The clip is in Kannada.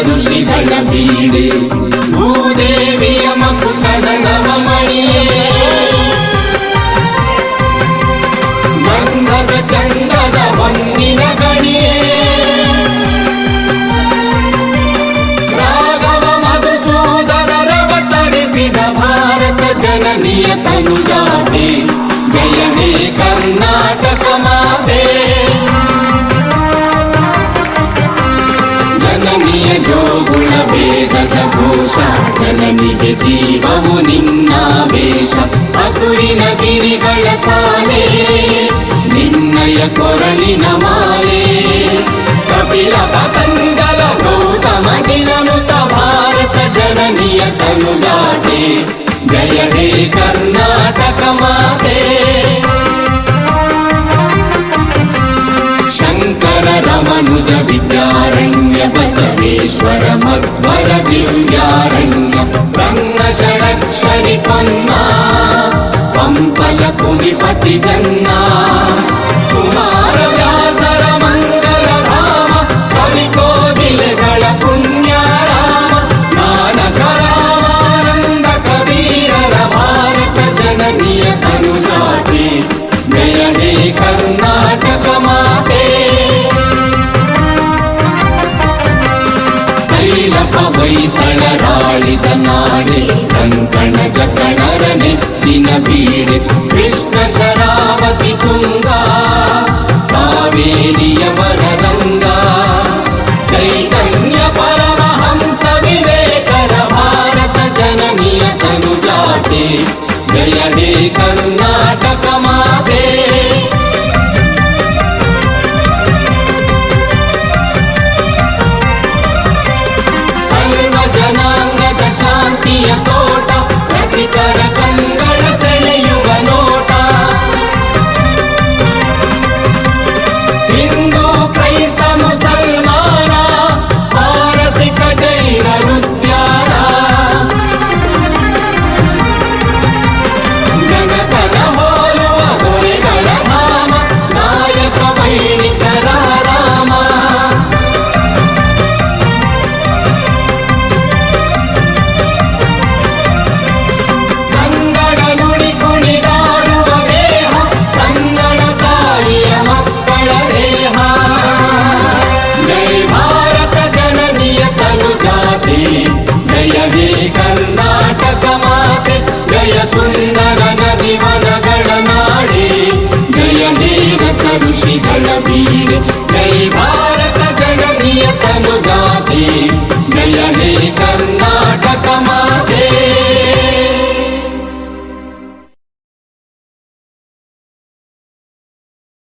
ಋಷಿಗಳ ಬೀಡೆ ಭೂದೇವಿಯ ಮಕುಟದ ನವಮಣಿಯೇ ಗಂಧದ ಚಂದದ ಹೊನ್ನಿನ ಗಣಿಯೇ ರಾಘವ ಮಧುಸೂದನರವತರಿಸಿದ ಭಾರತ ಜನನಿಯ ತನುಜಾತೆ ಜಯ ಹೇ ಕರ್ನಾಟಕ ಮಾತೆ ಜನನಿಯ ಜೋಗುಳ ವೇದದ ಘೋಷ ಜನನಿಗೆ ಜೀವವು ನಿನ್ನಾವೇಶ ಹಸುರಿನ ಗಿರಿಗಳ ಸಾಲೆ ನಿನ್ನಯ ಕೊರಳಿನ ಮಾಲೆ ಕಪಿಲ ಪತಂಜಲ ಗೌತಮ ಜಿನನುತ ಭಾರತ ಜನನಿಯ ತನುಜಾತೆ ಜಯ ಹೇ ಕರ್ನಾಟಕ ಮಾತೆ ಶಂಕರ ರಮನುಜ ವಿದ್ಯಾರಣ್ಯ ಬಸವೇಶ್ವರ ಮಧ್ವರ ದಿವ್ಯಾರಣ್ಯ ಬ್ರಹ್ಮ ಷಡಕ್ಷರಿ ಪೊನ್ನ ಪಂಪಲ ಕುಡಿಪತಿ ಜನ್ನ ಕುಮಾರ ವ್ಯಾಸರ ಮಂಗಲ ಧಾಮ ಕವಿ ಕೋಗಿಲೆಗಳ ಪುಣ್ಯ ರಾಮ ನಾನಕ ರಾಮಾನಂದ ಕಬೀರರ ಭಾರತ ಜನನಿಯ ತನುಜಾತೆ ಜಯ ಹೇ ಕರ್ನಾಟಕ ಮಾತೆ ಕೈಲಪ ಹೊಯ್ಸಳರಾಳಿದ ನಾಡೆ ಕಂಕಣ ಜಕಣರ ನೆಚ್ಚಿನ ಬೀಡೆ ಕೃಷ್ಣ ಶರಾವತಿ ತುಂಗ ಕಾವೇರಿಯ ವರರಂಗ ಚೈತನ್ಯ ಪರಮಹಂಸ ವಿವೇಕರ ಭಾರತ ಜನನಿಯ ತನುಜಾತೆ ಜಯ ಹೇ ಕರ್ನಾಟಕ ಮಾತೆ ಸರ್ವ ಜನಾಂಗದ ಶಾಂತಿಯ ತೋಟ ರಸಿಕರ ಕಂಗಳ ಸೆಳೆಯುವ ನೋಟ ಹಿಂದೂ ಕ್ರೈಸ್ತ ಮುಸಲ್ಮಾನ ಪಾರಸಿಕ ಜೈನ ಉದ್ಯಾನ ಜಗತ್ತನ ಹೋಲುವ ಹೊರೆಗಳ ಧಾಮ ನಾಯಕ ವೈಣಿಕರ ರಾಮ ಕನ್ನಡ ನುಡಿ ಕುಣಿದಾಡುವ ದೇಹ ಕನ್ನಡ ತಾಯಿಯ ಮಕ್ಕಳ ದೇಹ ಜಯ ಭಾರತ ಜನನಿಯ ತನುಜಾತೆ ಜಯ ಹೇ ಕರ್ನಾಟಕ ಮಾತೆ ಜಯ ಸುಂದರ ನದಿ ವನಗಳ ನಾಡೆ ಜಯ ಹೇ ರಸ ಋಷಿಗಳ ಬೀಡೆ ಜಯ